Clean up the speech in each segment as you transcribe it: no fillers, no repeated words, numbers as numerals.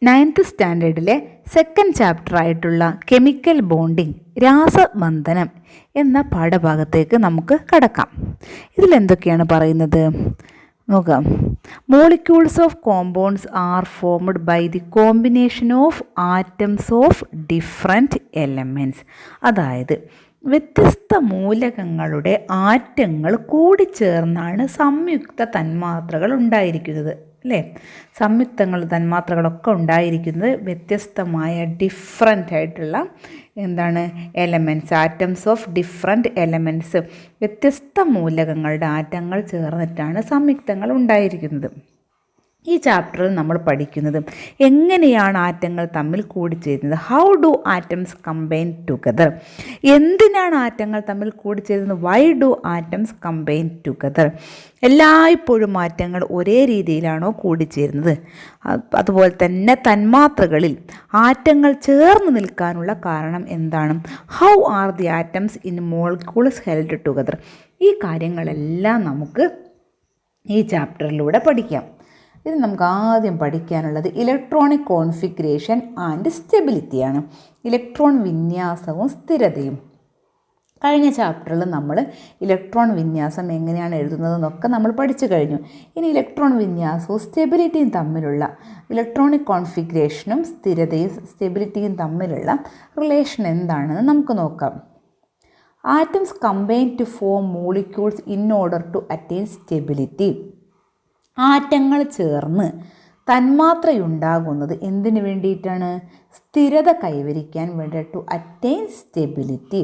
Ninth സ്റ്റാൻഡേർഡിലെ second chapter ആയിട്ടുള്ള chemical bonding രാസബന്ധനം എന്ന പാഠഭാഗത്തേക്ക് നമുക്ക് കടക്കാം. ഇതിലെന്തൊക്കെയാണ് പറയുന്നത് നോക്കാം. Molecules of compounds are formed by the combination of atoms of different elements. അതായത് വ്യത്യസ്ത മൂലകങ്ങളുടെ ആറ്റങ്ങൾ കൂടിച്ചേർന്നാണ് സംയുക്ത തന്മാത്രകൾ ഉണ്ടായിരിക്കുന്നത്, അല്ലേ? തന്മാത്രകളൊക്കെ ഉണ്ടായിരിക്കുന്നത് വ്യത്യസ്തമായ ഡിഫറെൻ്റ് ആയിട്ടുള്ള elements, atoms of different elements, വ്യത്യസ്ത മൂലകങ്ങളുടെ ആറ്റങ്ങൾ ചേർന്നിട്ടാണ് സംയുക്തങ്ങൾ ഉണ്ടായിരിക്കുന്നത്. ഈ ചാപ്റ്ററിൽ നമ്മൾ പഠിക്കുന്നത് എങ്ങനെയാണ് ആറ്റങ്ങൾ തമ്മിൽ കൂടിച്ചേരുന്നത്, how do atoms combine together. എന്തിനാണ് ആറ്റങ്ങൾ തമ്മിൽ കൂടിച്ചേരുന്നത്, why do atoms combine together. എല്ലായ്പ്പോഴും ആറ്റങ്ങൾ ഒരേ രീതിയിലാണോ കൂടിച്ചേരുന്നത്, അതുപോലെ തന്നെ തന്മാത്രകളിൽ ആറ്റങ്ങൾ ചേർന്ന് നിൽക്കാനുള്ള കാരണം എന്താണ്, how are the atoms in molecules held together. ഈ കാര്യങ്ങളെല്ലാം നമുക്ക് ഈ ചാപ്റ്ററിലൂടെ പഠിക്കാം. ഇത് നമുക്ക് ആദ്യം പഠിക്കാനുള്ളത് ഇലക്ട്രോണിക് കോൺഫിഗറേഷൻ ആൻഡ് സ്റ്റെബിലിറ്റിയാണ്. ഇലക്ട്രോൺ വിന്യാസവും സ്ഥിരതയും. കഴിഞ്ഞ ചാപ്റ്ററിൽ നമ്മൾ ഇലക്ട്രോൺ വിന്യാസം എങ്ങനെയാണ് എഴുതുന്നതെന്നൊക്കെ നമ്മൾ പഠിച്ചു കഴിഞ്ഞു. ഇനി ഇലക്ട്രോൺ വിന്യാസവും സ്റ്റെബിലിറ്റിയും തമ്മിലുള്ള, ഇലക്ട്രോണിക് കോൺഫിഗറേഷനും സ്റ്റെബിലിറ്റിയും തമ്മിലുള്ള റിലേഷൻ എന്താണെന്ന് നമുക്ക് നോക്കാം. Atoms combine to form molecules in order to attain stability. ആറ്റങ്ങൾ ചേർന്ന് തന്മാത്രയുണ്ടാകുന്നത് എന്തിനു വേണ്ടിയിട്ടാണ്, സ്ഥിരത കൈവരിക്കാൻ വേണ്ടി, to attain stability.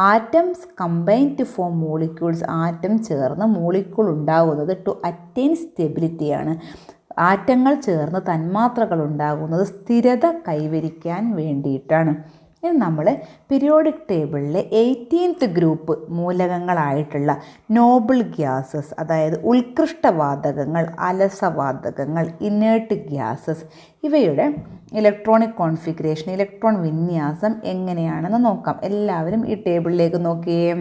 Atoms combine to form molecules, atom ചേർന്ന് മോളിക്യൂൾ ഉണ്ടാകുന്നത് ടു അറ്റൈൻ സ്റ്റെബിലിറ്റിയാണ്. ആറ്റങ്ങൾ ചേർന്ന് തന്മാത്രകൾ ഉണ്ടാകുന്നത് സ്ഥിരത കൈവരിക്കാൻ വേണ്ടിയിട്ടാണ്. ഇനി നമ്മൾ പീരിയോഡിക് ടേബിളിലെ 18th ഗ്രൂപ്പ് മൂലകങ്ങളായിട്ടുള്ള നോബിൾ ഗ്യാസസ്, അതായത് ഉത്കൃഷ്ടവാതകങ്ങൾ, അലസവാതകങ്ങൾ, ഇനേർട്ട് ഗ്യാസസ്, ഇവയുടെ ഇലക്ട്രോണിക് കോൺഫിഗറേഷൻ, ഇലക്ട്രോൺ വിന്യാസം എങ്ങനെയാണെന്ന് നോക്കാം. എല്ലാവരും ഈ ടേബിളിലേക്ക് നോക്കിയേ.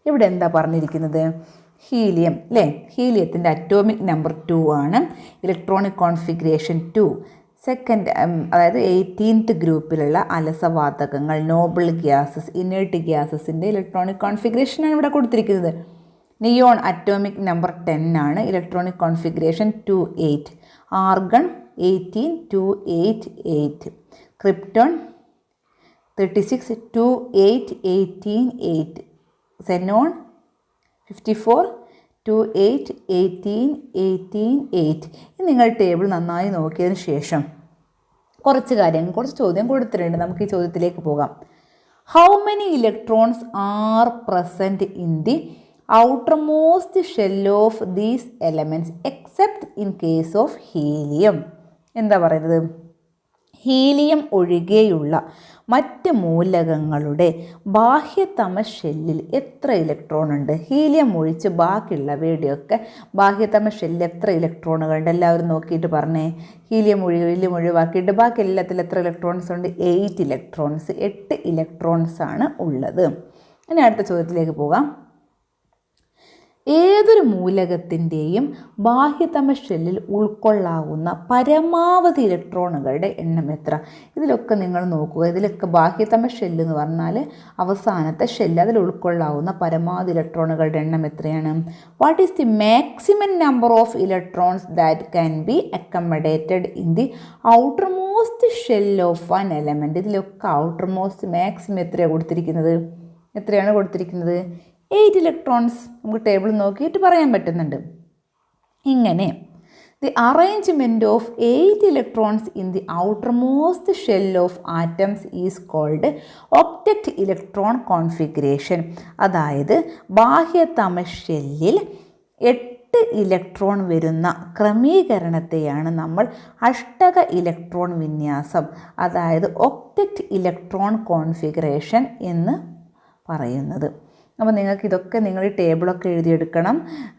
ഇവിടെ എന്താ പറഞ്ഞിരിക്കുന്നത്, ഹീലിയം, അല്ലേ? ഹീലിയത്തിൻ്റെ അറ്റോമിക് നമ്പർ 2 ആണ്. Electronic configuration 2. സെക്കൻഡ്, അതായത് 18th ഗ്രൂപ്പിലുള്ള അലസവാതകങ്ങൾ, നോബിൾ ഗ്യാസസ്, ഇനേർട്ട് ഗ്യാസസിൻ്റെ ഇലക്ട്രോണിക് കോൺഫിഗറേഷനാണ് ഇവിടെ കൊടുത്തിരിക്കുന്നത്. നിയോൺ അറ്റോമിക് നമ്പർ 10 ആണ്. Electronic configuration 2,8. Argon 18, 2,8, 8. Krypton 36, 2,8, 18, 8. Xenon 54, 2,8, 18, 18, 8. നിങ്ങൾ ടേബിൾ നന്നായി നോക്കിയതിന് ശേഷം കുറച്ച് ചോദ്യം കൊടുത്തിട്ടുണ്ട്. നമുക്ക് ഈ ചോദ്യത്തിലേക്ക് പോകാം. How many electrons are present in the outermost shell of these elements except in case of helium. എന്താ പറയുന്നത്, ഹീലിയം ഒഴികെയുള്ള മറ്റ് മൂലകങ്ങളുടെ ബാഹ്യതമ ഷെല്ലിൽ എത്ര ഇലക്ട്രോൺ ഉണ്ട്? ഹീലിയം ഒഴിച്ച് ബാക്കിയുള്ളവയുടെയൊക്കെ ബാഹ്യതമ ഷെല്ലിൽ എത്ര ഇലക്ട്രോണുകളുണ്ട്? എല്ലാവരും നോക്കിയിട്ട് പറഞ്ഞേ. ഹീലിയം ഒഴിവാക്കിയിട്ട് ബാക്കി എല്ലാത്തിലും എത്ര ഇലക്ട്രോൺസ് ഉണ്ട്? 8 ഇലക്ട്രോൺസ്. 8 ഇലക്ട്രോൺസ് ആണ് ഉള്ളത്. ഇനി അടുത്ത ചോദ്യത്തിലേക്ക് പോകാം. ഏതൊരു മൂലകത്തിൻ്റെയും ബാഹ്യതമ ഷെല്ലിൽ ഉൾക്കൊള്ളാവുന്ന പരമാവധി ഇലക്ട്രോണുകളുടെ എണ്ണം എത്ര? ഇതിലൊക്കെ നിങ്ങൾ നോക്കുക. ഇതിലൊക്കെ ബാഹ്യതമ ഷെല്ല് എന്ന് പറഞ്ഞാൽ അവസാനത്തെ ഷെല്ല്, അതിൽ ഉൾക്കൊള്ളാവുന്ന പരമാവധി ഇലക്ട്രോണുകളുടെ എണ്ണം എത്രയാണ്? What is the maximum number of electrons that can be accommodated in the outermost shell of an element. ഇതിലൊക്കെ ഔട്ടർമോസ്റ്റ് മാക്സിമം എത്രയാണ് കൊടുത്തിരിക്കുന്നത്? 8 ഇലക്ട്രോൺസ്. നമുക്ക് ടേബിൾ നോക്കിയിട്ട് പറയാൻ പറ്റുന്നുണ്ട്. ഇങ്ങനെ the arrangement of 8 electrons in the outermost shell of atoms is called octet electron configuration. അതായത് ബാഹ്യതമ ഷെല്ലിൽ 8 ഇലക്ട്രോൺ വരുന്ന ക്രമീകരണത്തെയാണ് നമ്മൾ അഷ്ടക ഇലക്ട്രോൺ വിന്യാസം, അതായത് ഒക്ടറ്റ് ഇലക്ട്രോൺ കോൺഫിഗറേഷൻ എന്ന് പറയുന്നത്. അപ്പോൾ നിങ്ങൾക്ക് ഇതൊക്കെ നിങ്ങൾ ഈ ടേബിളൊക്കെ എഴുതിയെടുക്കണം.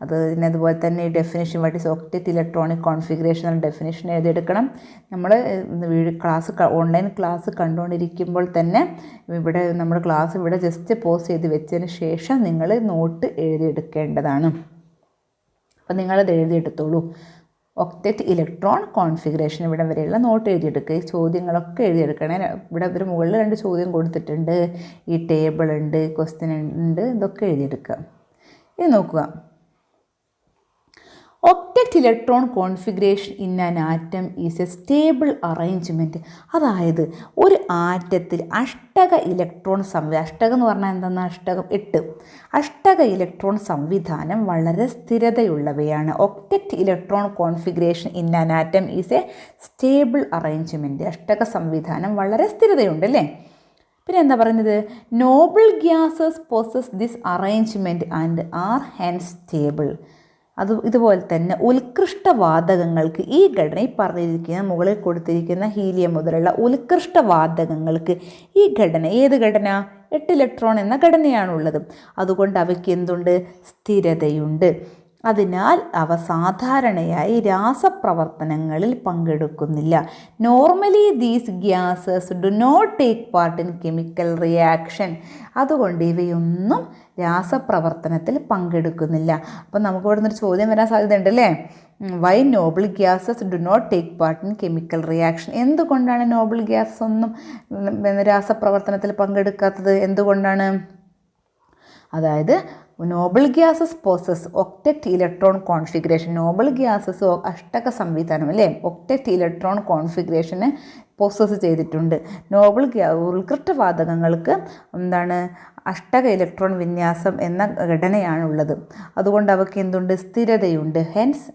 പിന്നെ അതുപോലെ തന്നെ ഈ definition, what is octet electronic configuration എന്ന ഡെഫിനേഷൻ എഴുതിയെടുക്കണം. നമ്മൾ ഓൺലൈൻ ക്ലാസ് കണ്ടുകൊണ്ടിരിക്കുമ്പോൾ തന്നെ നമ്മുടെ ക്ലാസ് ഇവിടെ ജസ്റ്റ് പോസ് ചെയ്ത് വെച്ചതിന് ശേഷം നിങ്ങൾ നോട്ട് എഴുതിയെടുക്കേണ്ടതാണ്. അപ്പോൾ നിങ്ങളത് എഴുതിയെടുത്തോളൂ. Octet electron configuration. ഇവിടെ വരെയുള്ള നോട്ട് എഴുതിയെടുക്കുക. ഈ ചോദ്യങ്ങളൊക്കെ എഴുതിയെടുക്കണേ. ഇവിടെ ഒരു മുകളിൽ 2 ചോദ്യം കൊടുത്തിട്ടുണ്ട്, ഈ ടേബിൾ ഉണ്ട്, ക്വസ്റ്റ്യൻ ഉണ്ട്, ഇതൊക്കെ എഴുതിയെടുക്കുക. ഇത് നോക്കുക. Octet electron configuration in an atom is a stable arrangement. അതായത് ഒരു ആറ്റത്തിൽ അഷ്ടക ഇലക്ട്രോൺ അഷ്ടകം എന്ന് പറഞ്ഞാൽ എന്താണ്? അഷ്ടകം 8. അഷ്ടക ഇലക്ട്രോൺ സംവിധാനം വളരെ സ്ഥിരതയുള്ളവയാണ്. Octet electron configuration in an atom is a stable arrangement. അഷ്ടക സംവിധാനം വളരെ സ്ഥിരതയുണ്ട് അല്ലേ? പിന്നെ എന്താ പറയുന്നത്? Noble gases possess this arrangement and are hence stable. ഇതുപോലെ തന്നെ ഉത്കൃഷ്ടവാതകങ്ങൾക്ക് ഈ ഘടന, ഈ പറഞ്ഞിരിക്കുന്ന മുകളിൽ കൊടുത്തിരിക്കുന്ന ഹീലിയം മുതലുള്ള ഉത്കൃഷ്ടവാതകങ്ങൾക്ക് ഈ ഘടന, ഏത് ഘടന? 8 ഇലക്ട്രോൺ എന്ന ഘടനയാണുള്ളത്. അതുകൊണ്ട് അവയ്ക്ക് എന്തുണ്ട്? സ്ഥിരതയുണ്ട്. അതിനാൽ അവ സാധാരണയായി രാസപ്രവർത്തനങ്ങളിൽ പങ്കെടുക്കുന്നില്ല. Normally these gases do not take part in chemical reaction. അതുകൊണ്ട് ഇവയൊന്നും രാസപ്രവർത്തനത്തിൽ പങ്കെടുക്കുന്നില്ല. അപ്പം നമുക്ക് ഇവിടെ നിന്നൊരു ചോദ്യം വരാൻ സാധ്യതയുണ്ട് അല്ലേ? Why noble gases do not take part in chemical reaction. എന്തുകൊണ്ടാണ് നോബിൾ ഗ്യാസസ് ഒന്നും രാസപ്രവർത്തനത്തിൽ പങ്കെടുക്കാത്തത്? എന്തുകൊണ്ടാണ്? അതായത് noble gases possess octet electron configuration. Noble gases അഷ്ടക സംവിധാനം അല്ലേ, ഒക്ടറ്റ് ഇലക്ട്രോൺ കോൺഫിഗറേഷന് പോസസ് ചെയ്തിട്ടുണ്ട്. നോബിൾ ഉത്കൃഷ്ടവാതകങ്ങൾക്ക് എന്താണ്? അഷ്ടക ഇലക്ട്രോൺ വിന്യാസം എന്ന ഘടനയാണുള്ളത്. അതുകൊണ്ട് അവയ്ക്ക് എന്തുണ്ട്? സ്ഥിരതയുണ്ട്. Hence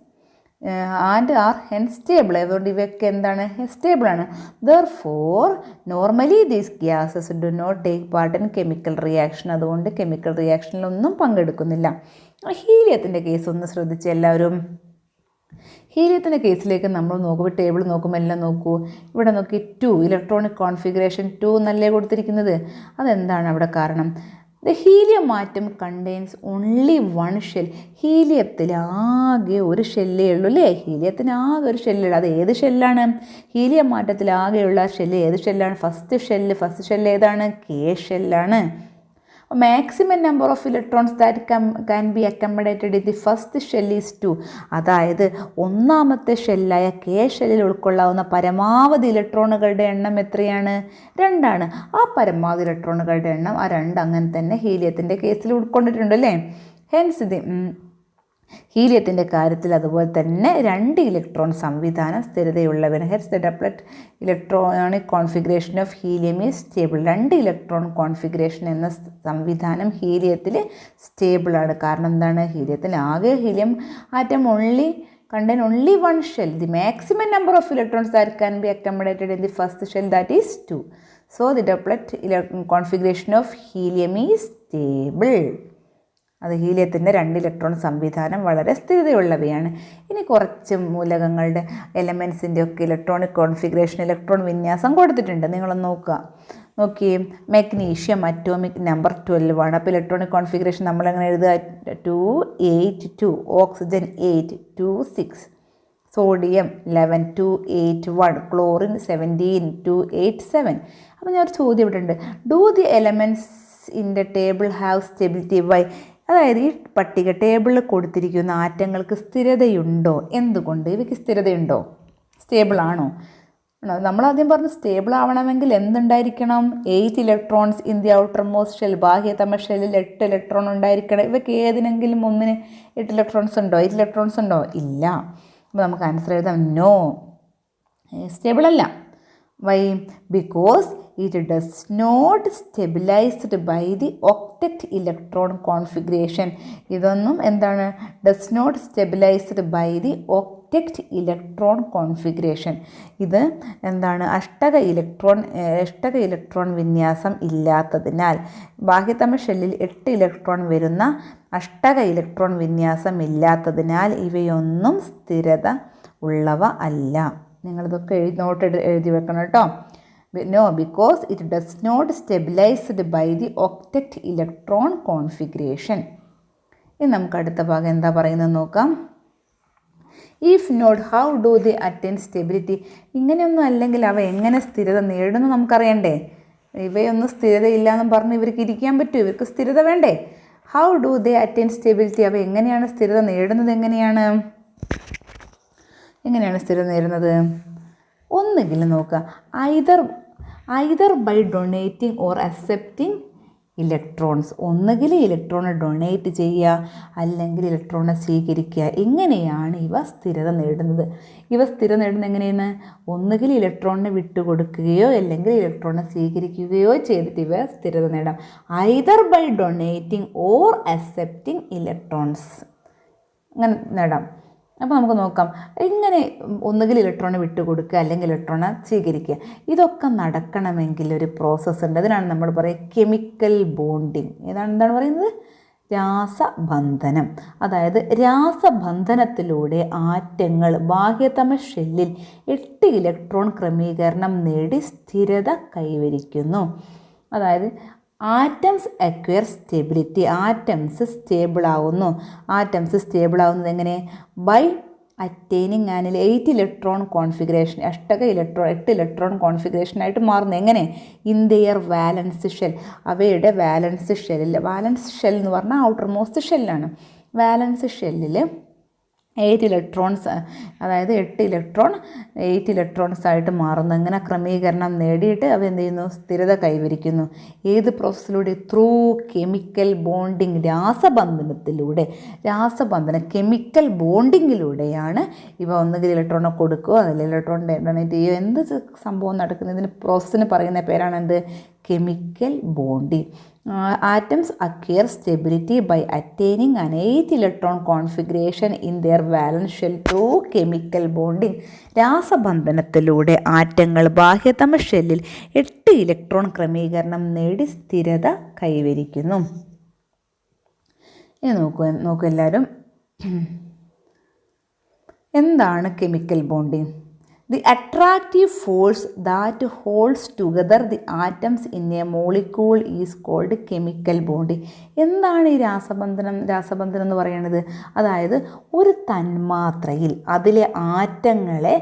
and are hence stable. അതുകൊണ്ട് ഇവയൊക്കെ എന്താണ്? സ്റ്റേബിളാണ്. Therefore normally these gases do not take part in chemical reaction. അതുകൊണ്ട് കെമിക്കൽ റിയാക്ഷനിലൊന്നും പങ്കെടുക്കുന്നില്ല. ഹീലിയത്തിൻ്റെ കേസ് ഒന്ന് ശ്രദ്ധിച്ച് എല്ലാവരും. ഹീലിയത്തിൻ്റെ കേസിലേക്ക് നമ്മൾ നോക്കുമ്പോൾ ടേബിൾ നോക്കുമ്പോൾ എല്ലാം നോക്കൂ. ഇവിടെ നോക്കി 2 ഇലക്ട്രോണിക് കോൺഫിഗറേഷൻ 2 എന്നല്ലേ കൊടുത്തിരിക്കുന്നത്. അതെന്താണ് അവിടെ കാരണം? The helium atom contains only 1 shell. ഹീലിയത്തിൽ ആകെ ഒരു ഷെല്ലേ ഉള്ളൂ അല്ലേ? ഹീലിയത്തിന് ആകെ ഒരു ഷെല്ലുള്ളൂ. അത് ഏത് ഷെല്ലാണ്? ഹീലിയം ആറ്റത്തിൽ ആകെയുള്ള ഷെല്ല് ഏത് ഷെല്ലാണ്? ഫസ്റ്റ് ഷെല്ല് ഏതാണ്? കെ ഷെല്ലാണ്. Maximum number of electrons that can be accommodated in the first shell is 2. അതായത് ഒന്നാമത്തെ ഷെല്ലായ കെ ഷെല്ലിൽ ഉൾക്കൊള്ളാവുന്ന പരമാവധി ഇലക്ട്രോണുകളുടെ എണ്ണം എത്രയാണ്? 2 ആണ്. ആ പരമാവധി ഇലക്ട്രോണുകളുടെ എണ്ണം ആ 2 അങ്ങനെ തന്നെ ഹീലിയത്തിൻ്റെ കേസിൽ ഉൾക്കൊണ്ടിട്ടുണ്ട് അല്ലേ? ഹെൻസ് ഹീലിയത്തിൻ്റെ കാര്യത്തിൽ അതുപോലെ തന്നെ 2 ഇലക്ട്രോൺ സംവിധാനം സ്ഥിരതയുള്ളവയാണ്. Hence the doublet electronic configuration of helium is stable. 2 electron configuration എന്ന സംവിധാനം ഹീലിയത്തിൽ സ്റ്റേബിളാണ്. കാരണം എന്താണ്? ഹീലിയത്തിൽ ആകെ helium atom contain only 1 shell. The maximum number of electrons that can be accommodated in the first shell, that is 2. So the doublet configuration of helium is stable. അത് ഹീലിയത്തിൻ്റെ 2 electron സംവിധാനം വളരെ സ്ഥിരതയുള്ളവയാണ്. ഇനി കുറച്ച് മൂലകങ്ങളുടെ എലമെൻസിൻ്റെ ഒക്കെ ഇലക്ട്രോണിക് കോൺഫിഗറേഷൻ, ഇലക്ട്രോൺ വിന്യാസം കൊടുത്തിട്ടുണ്ട്. നിങ്ങളൊന്ന് നോക്കിയേ. മെഗ്നീഷ്യം അറ്റോമിക് നമ്പർ 12 ആണ്. അപ്പോൾ ഇലക്ട്രോണിക് കോൺഫിഗറേഷൻ നമ്മളെങ്ങനെ എഴുതുക? 2 8 2. ഓക്സിജൻ 8 2 6. സോഡിയം 11 2 8 1. ക്ലോറിൻ 17 2 8 7. അപ്പോൾ ഞാൻ ഒരു ചോദ്യം ഇവിടെ ഉണ്ട്. Do the elements in the table have stability? Why? അതായത് ഈ പട്ടിക ടേബിളിൽ കൊടുത്തിരിക്കുന്ന ആറ്റങ്ങൾക്ക് സ്ഥിരതയുണ്ടോ? എന്തുകൊണ്ട്? ഇവയ്ക്ക് സ്ഥിരതയുണ്ടോ? സ്റ്റേബിളാണോ? നമ്മളാദ്യം പറഞ്ഞു സ്റ്റേബിൾ ആവണമെങ്കിൽ എന്തുണ്ടായിരിക്കണം? 8 electrons in the outermost shell. ബാഹ്യതമ ഷെല്ലിൽ 8 ഇലക്ട്രോൺ ഉണ്ടായിരിക്കണം. ഇവയ്ക്ക് ഏതിനെങ്കിലും ഒന്നിന് 8 ഇലക്ട്രോൺസ് ഉണ്ടോ? 8 ഇലക്ട്രോൺസ് ഉണ്ടോ? ഇല്ല. അപ്പോൾ നമുക്ക് ആൻസർ എഴുതാം നോ, സ്റ്റേബിൾ അല്ല. Why? Because it does not stabilized by the octet electron configuration. ഇതൊന്നും എന്താണ്? does not stabilized by the octet electron configuration. ഇത് എന്താണ്? അഷ്ടക ഇലക്ട്രോൺ വിന്യാസം ഇല്ലാത്തതിനാൽ, ബാഹ്യതമ ഷെല്ലിൽ 8 ഇലക്ട്രോൺ വരുന്ന അഷ്ടക ഇലക്ട്രോൺ വിന്യാസം ഇല്ലാത്തതിനാൽ ഇവയൊന്നും സ്ഥിരത ഉള്ളവ അല്ല. നിങ്ങളിതൊക്കെ എഴുതി വെക്കണം കേട്ടോ. No, because it does not stabilized by the octet electron configuration. ഇനി നമുക്ക് അടുത്ത ഭാഗം എന്താ പറയുന്നത് നോക്കാം. If not, how do they attain stability? ഇങ്ങനെയൊന്നും അല്ലെങ്കിൽ അവ എങ്ങനെ സ്ഥിരത നേടുന്നു നമുക്കറിയണ്ടേ. ഇവയൊന്നും സ്ഥിരതയില്ല എന്നും പറഞ്ഞ് ഇവർക്ക് ഇരിക്കാൻ പറ്റുമോ? ഇവർക്ക് സ്ഥിരത വേണ്ടേ? How do they attain stability? അവ എങ്ങനെയാണ് സ്ഥിരത നേടുന്നത്? എങ്ങനെയാണ്? എങ്ങനെയാണ് സ്ഥിരത നേടുന്നത്? ഒന്നുകിൽ നോക്കുക, either by donating or accepting electrons. ഒന്നുകിൽ ഇലക്ട്രോണെ ഡൊണേറ്റ് ചെയ്യുക, അല്ലെങ്കിൽ ഇലക്ട്രോണെ സ്വീകരിക്കുക. ഇങ്ങനെയാണ് ഇവ സ്ഥിരത നേടുന്നത്. ഇവ സ്ഥിരത നേടുന്നത് എങ്ങനെയാണ്? ഒന്നുകിൽ ഇലക്ട്രോണിനെ വിട്ടുകൊടുക്കുകയോ അല്ലെങ്കിൽ ഇലക്ട്രോണെ സ്വീകരിക്കുകയോ ചെയ്തിട്ട് ഇവ സ്ഥിരത നേടാം. Either by donating or accepting electrons, അങ്ങനെ നേടാം. അപ്പോൾ നമുക്ക് നോക്കാം, ഇങ്ങനെ ഒന്നുകിൽ ഇലക്ട്രോണെ വിട്ടുകൊടുക്കുക അല്ലെങ്കിൽ ഇലക്ട്രോണെ സ്വീകരിക്കുക. ഇതൊക്കെ നടക്കണമെങ്കിൽ ഒരു പ്രോസസ്സ് ഉണ്ട്. അതിനാണ് നമ്മൾ പറയുക കെമിക്കൽ ബോണ്ടിങ്. എന്താണ് പറയുന്നത്? രാസബന്ധനം. അതായത് രാസബന്ധനത്തിലൂടെ ആറ്റങ്ങൾ ബാഹ്യതമ ഷെല്ലിൽ 8 ഇലക്ട്രോൺ ക്രമീകരണം നേടി സ്ഥിരത കൈവരിക്കുന്നു. അതായത് atoms acquire stability. Atoms stable ആവുന്നത് എങ്ങനെ? By attaining an 8 electron configuration. 8 electron കോൺഫിഗറേഷനായിട്ട് മാറുന്നത് എങ്ങനെ? In their valence shell. അവയുടെ വാലൻസ് ഷെല്ലിൽ, വാലൻസ് ഷെൽ എന്ന് പറഞ്ഞാൽ ഔട്ടർ മോസ്റ്റ് ഷെല്ലാണ്. വാലൻസ് ഷെല്ലിൽ 8 ഇലക്ട്രോൺസ്, അതായത് 8 ഇലക്ട്രോൺസ് ആയിട്ട് മാറുന്നു. ഇങ്ങനെ ക്രമീകരണം നേടിയിട്ട് അവ എന്ത് ചെയ്യുന്നു? സ്ഥിരത കൈവരിക്കുന്നു. ഏത് പ്രോസസ്സിലൂടെ? Through chemical bonding. കെമിക്കൽ ബോണ്ടിങ്ങിലൂടെയാണ് ഇവ ഒന്നുകിൽ ഇലക്ട്രോണെ കൊടുക്കുകയോ അല്ലെങ്കിൽ ഇലക്ട്രോണിനെ ഡൊണേറ്റ് ചെയ്യുകയോ എന്ത് സംഭവം നടക്കുന്നതിന് പ്രോസസ്സിന് പറയുന്ന പേരാണ് എന്ത്? Chemical bonding. Atoms acquire stability by attaining an 8 electron configuration in their valence shell through chemical bonding. രാസബന്ധനത്തിലൂടെ ആറ്റങ്ങൾ ബാഹ്യതമ ഷെല്ലിൽ 8 ഇലക്ട്രോൺ ക്രമീകരണം നേടി സ്ഥിരത കൈവരിക്കുന്നു. ഇനി നോക്കൂ എല്ലാവരും, എന്താണ് chemical bonding? The attractive force that holds together the atoms in a molecule is called chemical bonding. എന്താണ് ഈ രാസബന്ധനം എന്ന് പറയുന്നത്? അതായത് ഒരു തന്മാത്രയിൽ അതിലെ ആറ്റങ്ങളെ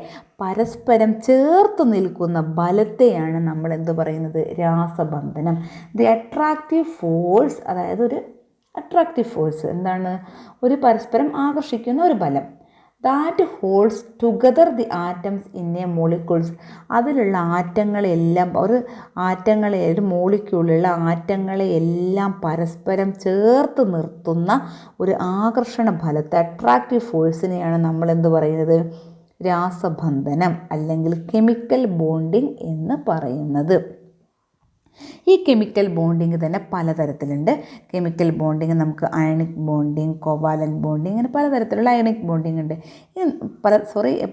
പരസ്പരം ചേർത്ത് നിൽക്കുന്ന ബലത്തെയാണ് നമ്മൾ എന്ത് പറയുന്നത്? രാസബന്ധനം. ദി അട്രാക്റ്റീവ് ഫോഴ്സ്, അതായത് ഒരു അട്രാക്റ്റീവ് ഫോഴ്സ് എന്താണ്? ഒരു പരസ്പരം ആകർഷിക്കുന്ന ഒരു ബലം. That holds together the atoms in A molecules. അതിലുള്ള ആറ്റങ്ങളെല്ലാം, ഒരു മോളിക്യൂളിലുള്ള ആറ്റങ്ങളെയെല്ലാം പരസ്പരം ചേർത്ത് നിർത്തുന്ന ഒരു ആകർഷണ ഫലത്തെ, അട്രാക്റ്റീവ് ഫോഴ്സിനെയാണ് നമ്മൾ എന്ത് പറയുന്നത്? രാസബന്ധനം അല്ലെങ്കിൽ കെമിക്കൽ ബോണ്ടിങ് എന്ന് പറയുന്നത്. ഈ കെമിക്കൽ ബോണ്ടിങ് തന്നെ പലതരത്തിലുണ്ട്. കെമിക്കൽ ബോണ്ടിങ് നമുക്ക് അയണിക് ബോണ്ടിങ്, കോവാലൻ്റ് ബോണ്ടിങ്, അങ്ങനെ പലതരത്തിലുള്ള അയണിക് ബോണ്ടിങ് ഉണ്ട്.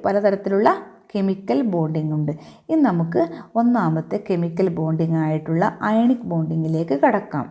പലതരത്തിലുള്ള കെമിക്കൽ ബോണ്ടിങ് ഉണ്ട്. ഇനി നമുക്ക് ഒന്നാമത്തെ കെമിക്കൽ ബോണ്ടിങ് ആയിട്ടുള്ള അയണിക് ബോണ്ടിങ്ങിലേക്ക് കടക്കാം.